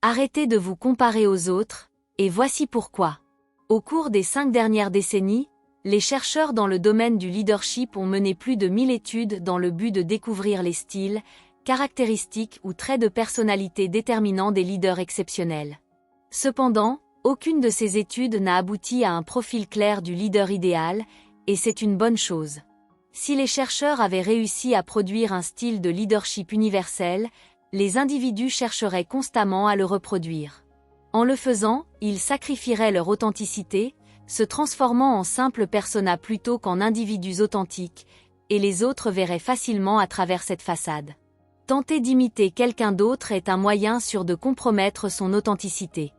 Arrêtez de vous comparer aux autres, et voici pourquoi. Au cours des 5 dernières décennies, les chercheurs dans le domaine du leadership ont mené plus de 1000 études dans le but de découvrir les styles, caractéristiques ou traits de personnalité déterminants des leaders exceptionnels. Cependant, aucune de ces études n'a abouti à un profil clair du leader idéal, et c'est une bonne chose. Si les chercheurs avaient réussi à produire un style de leadership universel, les individus chercheraient constamment à le reproduire. En le faisant, ils sacrifieraient leur authenticité, se transformant en simples personas plutôt qu'en individus authentiques, et les autres verraient facilement à travers cette façade. Tenter d'imiter quelqu'un d'autre est un moyen sûr de compromettre son authenticité.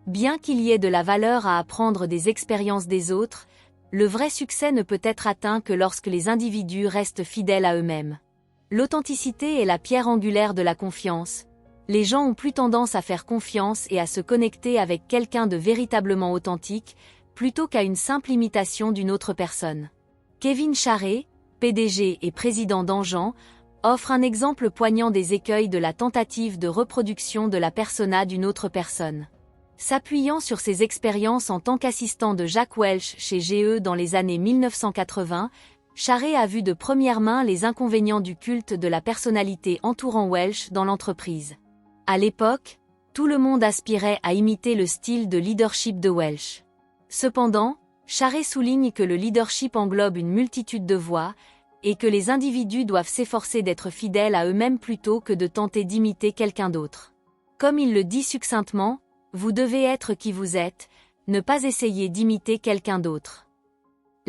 Bien qu'il y ait de la valeur à apprendre des expériences des autres, le vrai succès ne peut être atteint que lorsque les individus restent fidèles à eux-mêmes. L'authenticité est la pierre angulaire de la confiance. Les gens ont plus tendance à faire confiance et à se connecter avec quelqu'un de véritablement authentique, plutôt qu'à une simple imitation d'une autre personne. Kevin Charret, PDG et président d'Engen, offre un exemple poignant des écueils de la tentative de reproduction de la persona d'une autre personne. S'appuyant sur ses expériences en tant qu'assistant de Jack Welch chez GE dans les années 1980, Charret a vu de première main les inconvénients du culte de la personnalité entourant Welch dans l'entreprise. À l'époque, tout le monde aspirait à imiter le style de leadership de Welch. Cependant, Charret souligne que le leadership englobe une multitude de voies, et que les individus doivent s'efforcer d'être fidèles à eux-mêmes plutôt que de tenter d'imiter quelqu'un d'autre. Comme il le dit succinctement, vous devez être qui vous êtes, ne pas essayer d'imiter quelqu'un d'autre.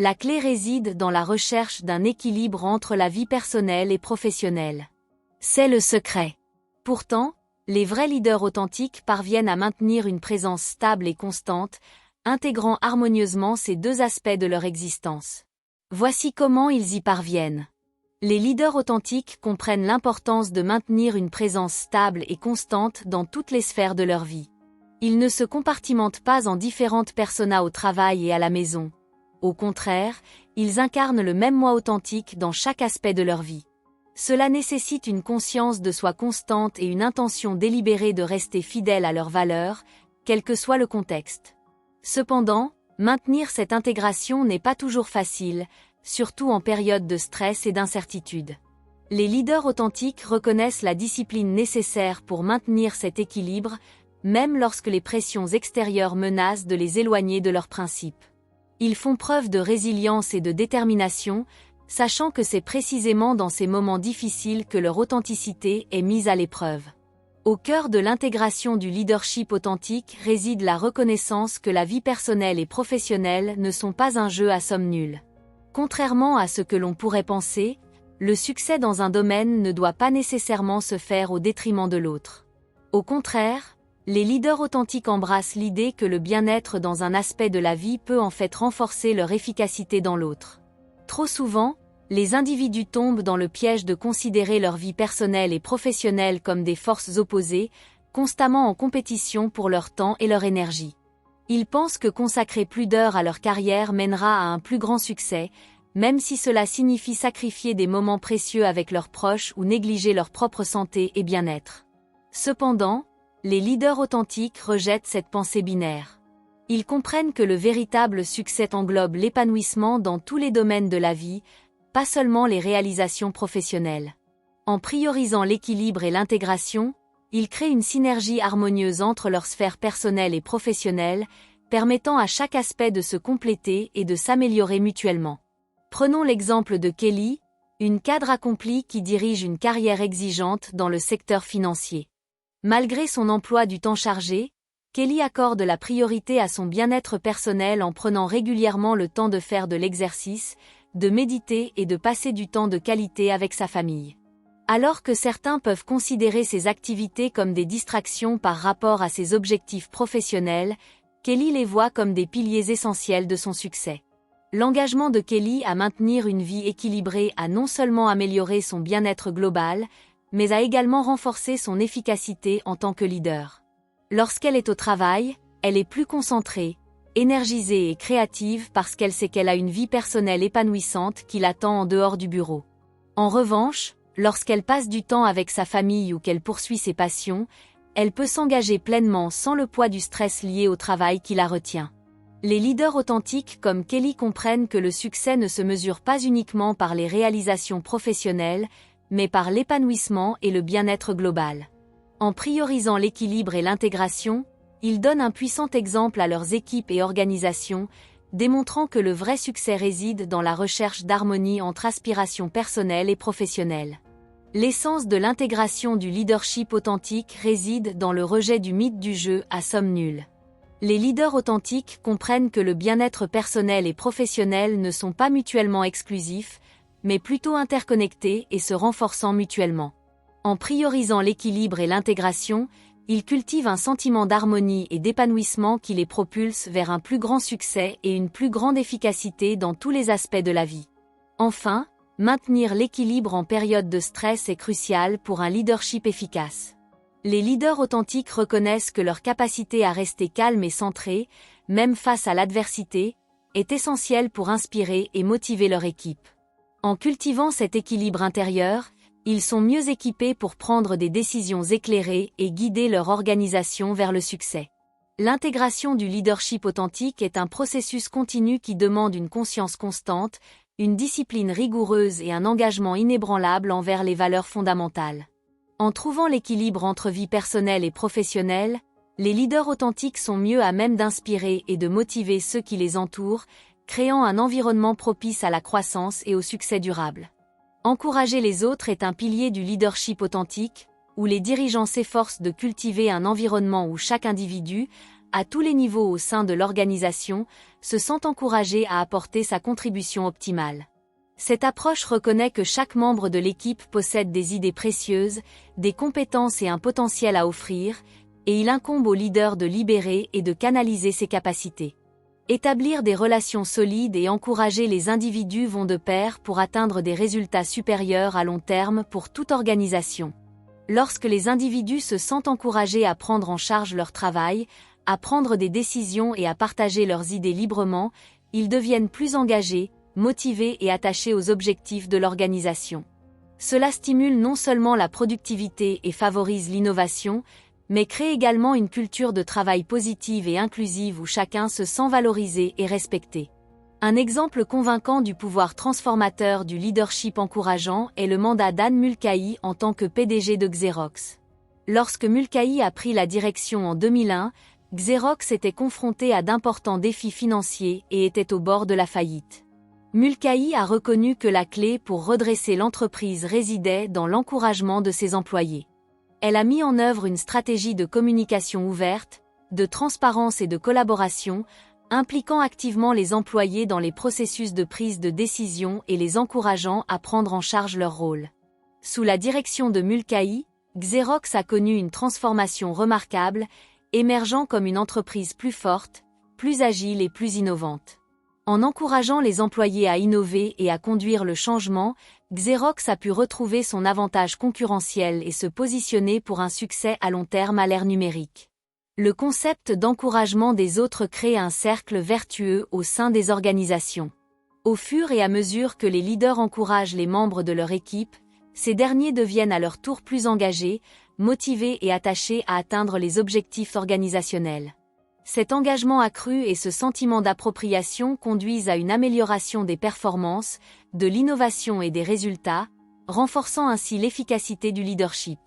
La clé réside dans la recherche d'un équilibre entre la vie personnelle et professionnelle. C'est le secret. Pourtant, les vrais leaders authentiques parviennent à maintenir une présence stable et constante, intégrant harmonieusement ces deux aspects de leur existence. Voici comment ils y parviennent. Les leaders authentiques comprennent l'importance de maintenir une présence stable et constante dans toutes les sphères de leur vie. Ils ne se compartimentent pas en différentes personas au travail et à la maison. Au contraire, ils incarnent le même moi authentique dans chaque aspect de leur vie. Cela nécessite une conscience de soi constante et une intention délibérée de rester fidèles à leurs valeurs, quel que soit le contexte. Cependant, maintenir cette intégration n'est pas toujours facile, surtout en période de stress et d'incertitude. Les leaders authentiques reconnaissent la discipline nécessaire pour maintenir cet équilibre, même lorsque les pressions extérieures menacent de les éloigner de leurs principes. Ils font preuve de résilience et de détermination, sachant que c'est précisément dans ces moments difficiles que leur authenticité est mise à l'épreuve. Au cœur de l'intégration du leadership authentique réside la reconnaissance que la vie personnelle et professionnelle ne sont pas un jeu à somme nulle. Contrairement à ce que l'on pourrait penser, le succès dans un domaine ne doit pas nécessairement se faire au détriment de l'autre. Au contraire, les leaders authentiques embrassent l'idée que le bien-être dans un aspect de la vie peut en fait renforcer leur efficacité dans l'autre. Trop souvent, les individus tombent dans le piège de considérer leur vie personnelle et professionnelle comme des forces opposées, constamment en compétition pour leur temps et leur énergie. Ils pensent que consacrer plus d'heures à leur carrière mènera à un plus grand succès, même si cela signifie sacrifier des moments précieux avec leurs proches ou négliger leur propre santé et bien-être. Cependant, les leaders authentiques rejettent cette pensée binaire. Ils comprennent que le véritable succès englobe l'épanouissement dans tous les domaines de la vie, pas seulement les réalisations professionnelles. En priorisant l'équilibre et l'intégration, ils créent une synergie harmonieuse entre leurs sphères personnelles et professionnelles, permettant à chaque aspect de se compléter et de s'améliorer mutuellement. Prenons l'exemple de Kelly, une cadre accomplie qui dirige une carrière exigeante dans le secteur financier. Malgré son emploi du temps chargé, Kelly accorde la priorité à son bien-être personnel en prenant régulièrement le temps de faire de l'exercice, de méditer et de passer du temps de qualité avec sa famille. Alors que certains peuvent considérer ces activités comme des distractions par rapport à ses objectifs professionnels, Kelly les voit comme des piliers essentiels de son succès. L'engagement de Kelly à maintenir une vie équilibrée a non seulement amélioré son bien-être global, mais a également renforcé son efficacité en tant que leader. Lorsqu'elle est au travail, elle est plus concentrée, énergisée et créative parce qu'elle sait qu'elle a une vie personnelle épanouissante qui l'attend en dehors du bureau. En revanche, lorsqu'elle passe du temps avec sa famille ou qu'elle poursuit ses passions, Elle peut s'engager pleinement sans le poids du stress lié au travail qui la retient. Les leaders authentiques comme Kelly comprennent que le succès ne se mesure pas uniquement par les réalisations professionnelles, mais par l'épanouissement et le bien-être global. En priorisant l'équilibre et l'intégration, ils donnent un puissant exemple à leurs équipes et organisations, démontrant que le vrai succès réside dans la recherche d'harmonie entre aspirations personnelles et professionnelles. L'essence de l'intégration du leadership authentique réside dans le rejet du mythe du jeu à somme nulle. Les leaders authentiques comprennent que le bien-être personnel et professionnel ne sont pas mutuellement exclusifs, mais plutôt interconnectés et se renforçant mutuellement. En priorisant l'équilibre et l'intégration, ils cultivent un sentiment d'harmonie et d'épanouissement qui les propulse vers un plus grand succès et une plus grande efficacité dans tous les aspects de la vie. Enfin, maintenir l'équilibre en période de stress est crucial pour un leadership efficace. Les leaders authentiques reconnaissent que leur capacité à rester calme et centré, même face à l'adversité, est essentielle pour inspirer et motiver leur équipe. En cultivant cet équilibre intérieur, ils sont mieux équipés pour prendre des décisions éclairées et guider leur organisation vers le succès. L'intégration du leadership authentique est un processus continu qui demande une conscience constante, une discipline rigoureuse et un engagement inébranlable envers les valeurs fondamentales. En trouvant l'équilibre entre vie personnelle et professionnelle, les leaders authentiques sont mieux à même d'inspirer et de motiver ceux qui les entourent, créant un environnement propice à la croissance et au succès durable. Encourager les autres est un pilier du leadership authentique, où les dirigeants s'efforcent de cultiver un environnement où chaque individu, à tous les niveaux au sein de l'organisation, se sent encouragé à apporter sa contribution optimale. Cette approche reconnaît que chaque membre de l'équipe possède des idées précieuses, des compétences et un potentiel à offrir, et il incombe au leader de libérer et de canaliser ses capacités. Établir des relations solides et encourager les individus vont de pair pour atteindre des résultats supérieurs à long terme pour toute organisation. Lorsque les individus se sentent encouragés à prendre en charge leur travail, à prendre des décisions et à partager leurs idées librement, ils deviennent plus engagés, motivés et attachés aux objectifs de l'organisation. Cela stimule non seulement la productivité et favorise l'innovation, mais crée également une culture de travail positive et inclusive où chacun se sent valorisé et respecté. Un exemple convaincant du pouvoir transformateur du leadership encourageant est le mandat d'Anne Mulcahy en tant que PDG de Xerox. Lorsque Mulcahy a pris la direction en 2001, Xerox était confronté à d'importants défis financiers et était au bord de la faillite. Mulcahy a reconnu que la clé pour redresser l'entreprise résidait dans l'encouragement de ses employés. Elle a mis en œuvre une stratégie de communication ouverte, de transparence et de collaboration, impliquant activement les employés dans les processus de prise de décision et les encourageant à prendre en charge leur rôle. Sous la direction de Mulcahy, Xerox a connu une transformation remarquable, émergeant comme une entreprise plus forte, plus agile et plus innovante. En encourageant les employés à innover et à conduire le changement, Xerox a pu retrouver son avantage concurrentiel et se positionner pour un succès à long terme à l'ère numérique. Le concept d'encouragement des autres crée un cercle vertueux au sein des organisations. Au fur et à mesure que les leaders encouragent les membres de leur équipe, ces derniers deviennent à leur tour plus engagés, motivés et attachés à atteindre les objectifs organisationnels. Cet engagement accru et ce sentiment d'appropriation conduisent à une amélioration des performances, de l'innovation et des résultats, renforçant ainsi l'efficacité du leadership.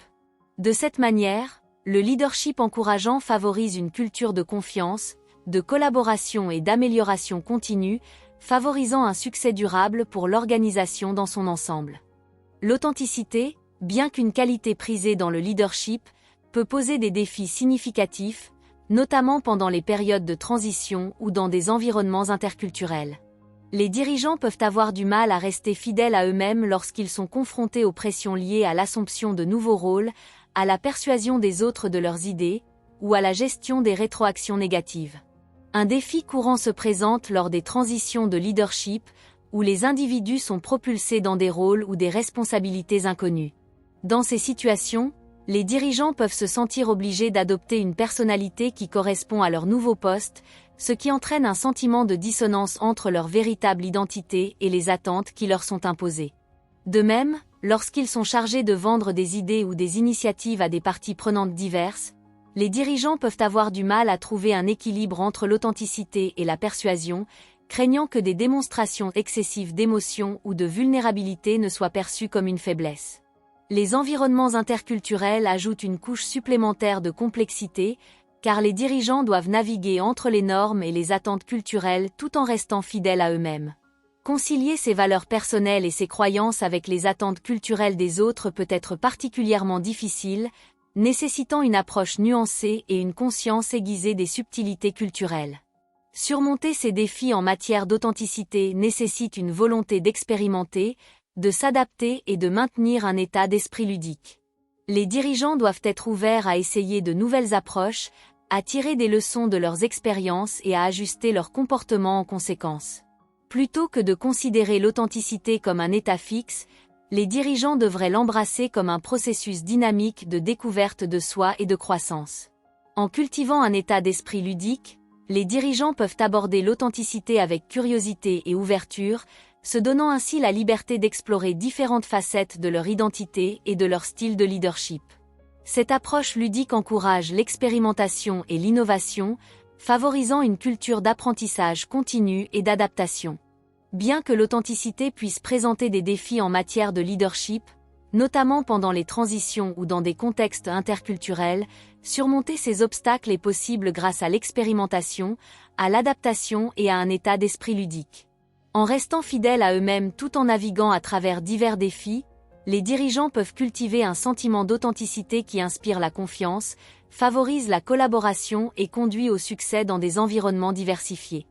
De cette manière, le leadership encourageant favorise une culture de confiance, de collaboration et d'amélioration continue, favorisant un succès durable pour l'organisation dans son ensemble. L'authenticité, bien qu'une qualité prisée dans le leadership, peut poser des défis significatifs, notamment pendant les périodes de transition ou dans des environnements interculturels. Les dirigeants peuvent avoir du mal à rester fidèles à eux-mêmes lorsqu'ils sont confrontés aux pressions liées à l'assomption de nouveaux rôles, à la persuasion des autres de leurs idées, ou à la gestion des rétroactions négatives. Un défi courant se présente lors des transitions de leadership, où les individus sont propulsés dans des rôles ou des responsabilités inconnues. Dans ces situations, les dirigeants peuvent se sentir obligés d'adopter une personnalité qui correspond à leur nouveau poste, ce qui entraîne un sentiment de dissonance entre leur véritable identité et les attentes qui leur sont imposées. De même, lorsqu'ils sont chargés de vendre des idées ou des initiatives à des parties prenantes diverses, les dirigeants peuvent avoir du mal à trouver un équilibre entre l'authenticité et la persuasion, craignant que des démonstrations excessives d'émotion ou de vulnérabilité ne soient perçues comme une faiblesse. Les environnements interculturels ajoutent une couche supplémentaire de complexité, car les dirigeants doivent naviguer entre les normes et les attentes culturelles tout en restant fidèles à eux-mêmes. Concilier ses valeurs personnelles et ses croyances avec les attentes culturelles des autres peut être particulièrement difficile, nécessitant une approche nuancée et une conscience aiguisée des subtilités culturelles. Surmonter ces défis en matière d'authenticité nécessite une volonté d'expérimenter, de s'adapter et de maintenir un état d'esprit ludique. Les dirigeants doivent être ouverts à essayer de nouvelles approches, à tirer des leçons de leurs expériences et à ajuster leur comportement en conséquence. Plutôt que de considérer l'authenticité comme un état fixe, les dirigeants devraient l'embrasser comme un processus dynamique de découverte de soi et de croissance. En cultivant un état d'esprit ludique, les dirigeants peuvent aborder l'authenticité avec curiosité et ouverture, se donnant ainsi la liberté d'explorer différentes facettes de leur identité et de leur style de leadership. Cette approche ludique encourage l'expérimentation et l'innovation, favorisant une culture d'apprentissage continu et d'adaptation. Bien que l'authenticité puisse présenter des défis en matière de leadership, notamment pendant les transitions ou dans des contextes interculturels, surmonter ces obstacles est possible grâce à l'expérimentation, à l'adaptation et à un état d'esprit ludique. En restant fidèles à eux-mêmes tout en naviguant à travers divers défis, les dirigeants peuvent cultiver un sentiment d'authenticité qui inspire la confiance, favorise la collaboration et conduit au succès dans des environnements diversifiés.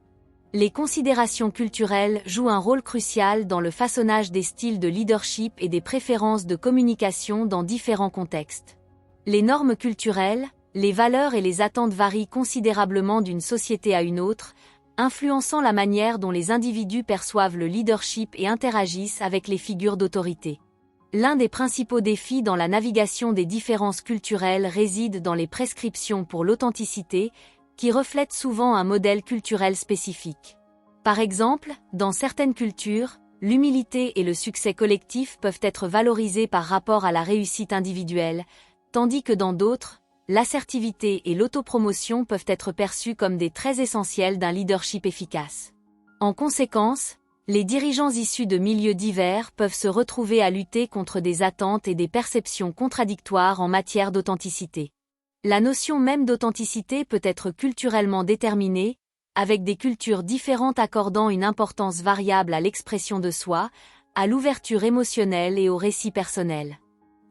Les considérations culturelles jouent un rôle crucial dans le façonnage des styles de leadership et des préférences de communication dans différents contextes. Les normes culturelles, les valeurs et les attentes varient considérablement d'une société à une autre, influençant la manière dont les individus perçoivent le leadership et interagissent avec les figures d'autorité. L'un des principaux défis dans la navigation des différences culturelles réside dans les prescriptions pour l'authenticité, qui reflètent souvent un modèle culturel spécifique. Par exemple, dans certaines cultures, l'humilité et le succès collectif peuvent être valorisés par rapport à la réussite individuelle, tandis que dans d'autres, l'assertivité et l'autopromotion peuvent être perçus comme des traits essentiels d'un leadership efficace. En conséquence, les dirigeants issus de milieux divers peuvent se retrouver à lutter contre des attentes et des perceptions contradictoires en matière d'authenticité. La notion même d'authenticité peut être culturellement déterminée, avec des cultures différentes accordant une importance variable à l'expression de soi, à l'ouverture émotionnelle et au récit personnel.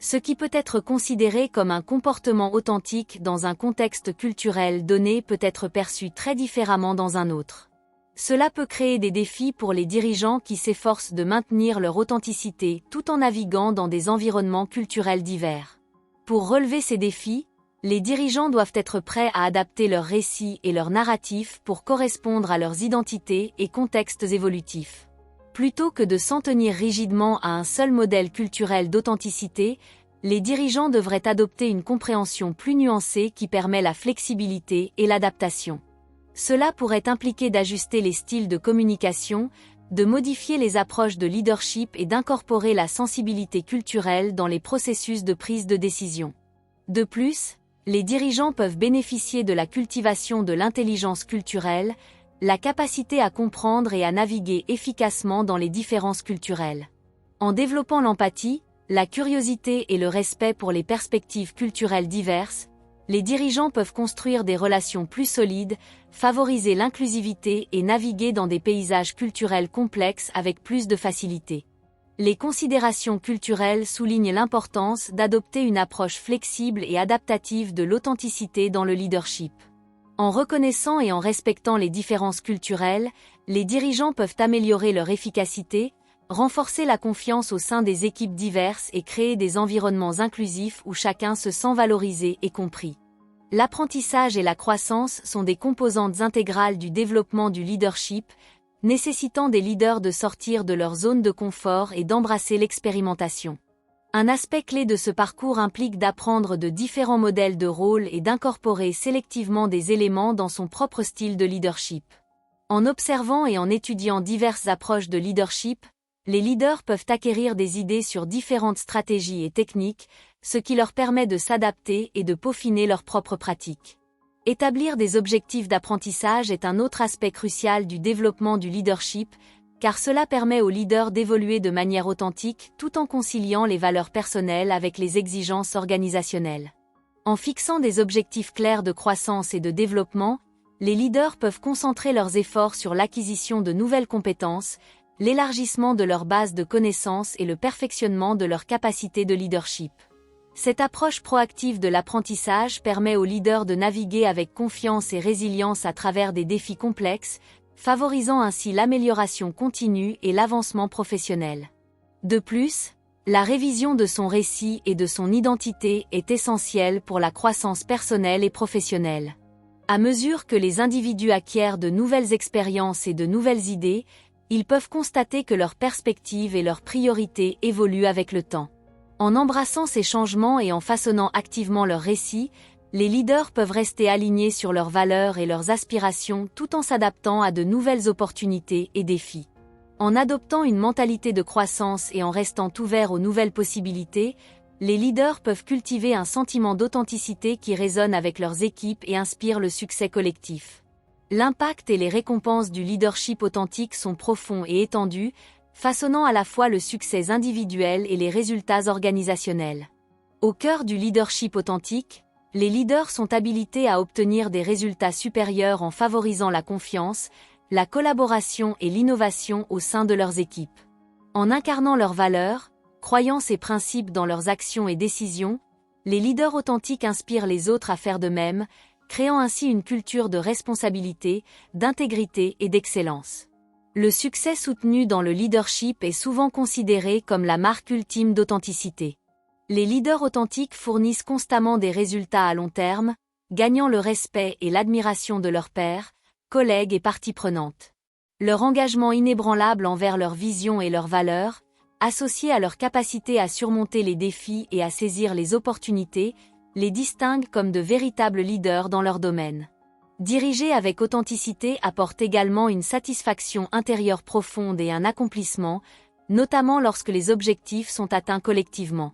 Ce qui peut être considéré comme un comportement authentique dans un contexte culturel donné peut être perçu très différemment dans un autre. Cela peut créer des défis pour les dirigeants qui s'efforcent de maintenir leur authenticité tout en naviguant dans des environnements culturels divers. Pour relever ces défis, les dirigeants doivent être prêts à adapter leurs récits et leurs narratifs pour correspondre à leurs identités et contextes évolutifs. Plutôt que de s'en tenir rigidement à un seul modèle culturel d'authenticité, les dirigeants devraient adopter une compréhension plus nuancée qui permet la flexibilité et l'adaptation. Cela pourrait impliquer d'ajuster les styles de communication, de modifier les approches de leadership et d'incorporer la sensibilité culturelle dans les processus de prise de décision. De plus, les dirigeants peuvent bénéficier de la cultivation de l'intelligence culturelle, la capacité à comprendre et à naviguer efficacement dans les différences culturelles. En développant l'empathie, la curiosité et le respect pour les perspectives culturelles diverses, les dirigeants peuvent construire des relations plus solides, favoriser l'inclusivité et naviguer dans des paysages culturels complexes avec plus de facilité. Les considérations culturelles soulignent l'importance d'adopter une approche flexible et adaptative de l'authenticité dans le leadership. En reconnaissant et en respectant les différences culturelles, les dirigeants peuvent améliorer leur efficacité, renforcer la confiance au sein des équipes diverses et créer des environnements inclusifs où chacun se sent valorisé et compris. L'apprentissage et la croissance sont des composantes intégrales du développement du leadership, nécessitant des leaders de sortir de leur zone de confort et d'embrasser l'expérimentation. Un aspect clé de ce parcours implique d'apprendre de différents modèles de rôle et d'incorporer sélectivement des éléments dans son propre style de leadership. En observant et en étudiant diverses approches de leadership, Les leaders peuvent acquérir des idées sur différentes stratégies et techniques, ce qui leur permet de s'adapter et de peaufiner leurs propres pratiques. Établir des objectifs d'apprentissage est un autre aspect crucial du développement du leadership, car cela permet aux leaders d'évoluer de manière authentique tout en conciliant les valeurs personnelles avec les exigences organisationnelles. En fixant des objectifs clairs de croissance et de développement, les leaders peuvent concentrer leurs efforts sur l'acquisition de nouvelles compétences, l'élargissement de leur base de connaissances et le perfectionnement de leurs capacités de leadership. Cette approche proactive de l'apprentissage permet aux leaders de naviguer avec confiance et résilience à travers des défis complexes, favorisant ainsi l'amélioration continue et l'avancement professionnel. De plus, la révision de son récit et de son identité est essentielle pour la croissance personnelle et professionnelle. À mesure que les individus acquièrent de nouvelles expériences et de nouvelles idées, ils peuvent constater que leurs perspectives et leurs priorités évoluent avec le temps. En embrassant ces changements et en façonnant activement leur récit, les leaders peuvent rester alignés sur leurs valeurs et leurs aspirations tout en s'adaptant à de nouvelles opportunités et défis. En adoptant une mentalité de croissance et en restant ouverts aux nouvelles possibilités, les leaders peuvent cultiver un sentiment d'authenticité qui résonne avec leurs équipes et inspire le succès collectif. L'impact et les récompenses du leadership authentique sont profonds et étendus, façonnant à la fois le succès individuel et les résultats organisationnels. Au cœur du leadership authentique, les leaders sont habilités à obtenir des résultats supérieurs en favorisant la confiance, la collaboration et l'innovation au sein de leurs équipes. En incarnant leurs valeurs, croyances et principes dans leurs actions et décisions, les leaders authentiques inspirent les autres à faire de même, créant ainsi une culture de responsabilité, d'intégrité et d'excellence. Le succès soutenu dans le leadership est souvent considéré comme la marque ultime d'authenticité. Les leaders authentiques fournissent constamment des résultats à long terme, gagnant le respect et l'admiration de leurs pairs, collègues et parties prenantes. Leur engagement inébranlable envers leur vision et leurs valeurs, associé à leur capacité à surmonter les défis et à saisir les opportunités, les distingue comme de véritables leaders dans leur domaine. Diriger avec authenticité apporte également une satisfaction intérieure profonde et un accomplissement, notamment lorsque les objectifs sont atteints collectivement.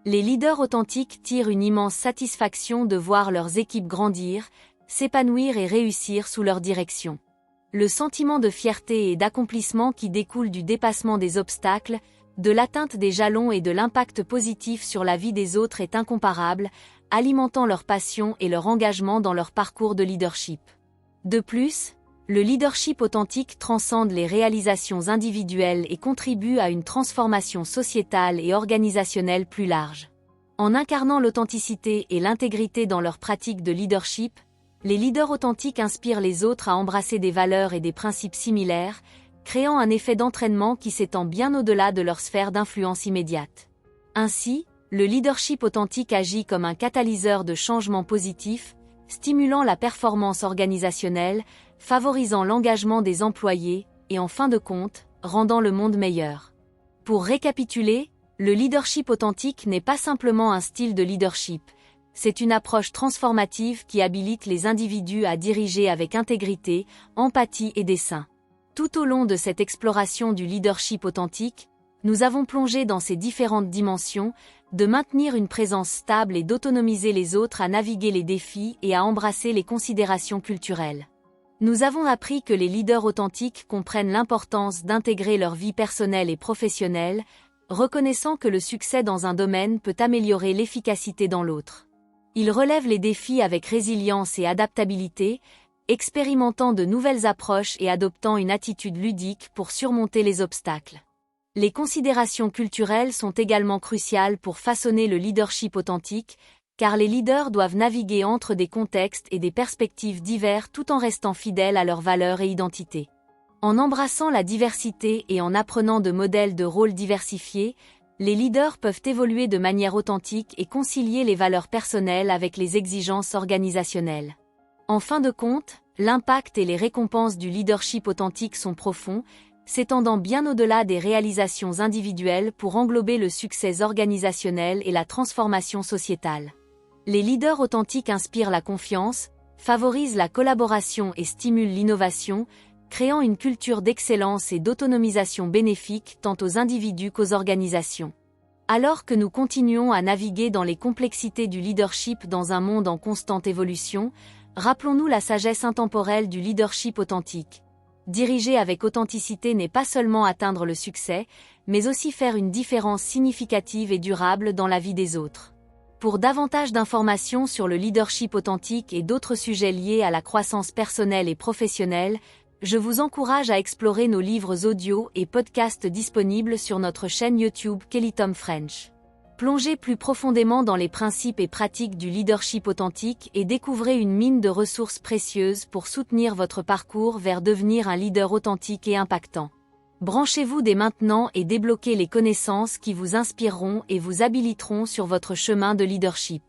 Les leaders authentiques tirent une immense satisfaction de voir leurs équipes grandir, s'épanouir et réussir sous leur direction. Le sentiment de fierté et d'accomplissement qui découle du dépassement des obstacles, de l'atteinte des jalons et de l'impact positif sur la vie des autres est incomparable, alimentant leur passion et leur engagement dans leur parcours de leadership. De plus, le leadership authentique transcende les réalisations individuelles et contribue à une transformation sociétale et organisationnelle plus large. En incarnant l'authenticité et l'intégrité dans leur pratique de leadership, les leaders authentiques inspirent les autres à embrasser des valeurs et des principes similaires, créant un effet d'entraînement qui s'étend bien au-delà de leur sphère d'influence immédiate. Ainsi, le leadership authentique agit comme un catalyseur de changement positif, stimulant la performance organisationnelle, favorisant l'engagement des employés et en fin de compte, rendant le monde meilleur. Pour récapituler, le leadership authentique n'est pas simplement un style de leadership, c'est une approche transformative qui habilite les individus à diriger avec intégrité, empathie et dessein. Tout au long de cette exploration du leadership authentique, nous avons plongé dans ses différentes dimensions, de maintenir une présence stable et d'autonomiser les autres à naviguer les défis et à embrasser les considérations culturelles. Nous avons appris que les leaders authentiques comprennent l'importance d'intégrer leur vie personnelle et professionnelle, reconnaissant que le succès dans un domaine peut améliorer l'efficacité dans l'autre. Ils relèvent les défis avec résilience et adaptabilité, expérimentant de nouvelles approches et adoptant une attitude ludique pour surmonter les obstacles. Les considérations culturelles sont également cruciales pour façonner le leadership authentique, car les leaders doivent naviguer entre des contextes et des perspectives divers tout en restant fidèles à leurs valeurs et identités. En embrassant la diversité et en apprenant de modèles de rôles diversifiés, les leaders peuvent évoluer de manière authentique et concilier les valeurs personnelles avec les exigences organisationnelles. En fin de compte, l'impact et les récompenses du leadership authentique sont profonds, s'étendant bien au-delà des réalisations individuelles pour englober le succès organisationnel et la transformation sociétale. Les leaders authentiques inspirent la confiance, favorisent la collaboration et stimulent l'innovation, créant une culture d'excellence et d'autonomisation bénéfique tant aux individus qu'aux organisations. Alors que nous continuons à naviguer dans les complexités du leadership dans un monde en constante évolution, rappelons-nous la sagesse intemporelle du leadership authentique. Diriger avec authenticité n'est pas seulement atteindre le succès, mais aussi faire une différence significative et durable dans la vie des autres. Pour davantage d'informations sur le leadership authentique et d'autres sujets liés à la croissance personnelle et professionnelle, je vous encourage à explorer nos livres audio et podcasts disponibles sur notre chaîne YouTube Kelly Tom French. Plongez plus profondément dans les principes et pratiques du leadership authentique et découvrez une mine de ressources précieuses pour soutenir votre parcours vers devenir un leader authentique et impactant. Branchez-vous dès maintenant et débloquez les connaissances qui vous inspireront et vous habiliteront sur votre chemin de leadership.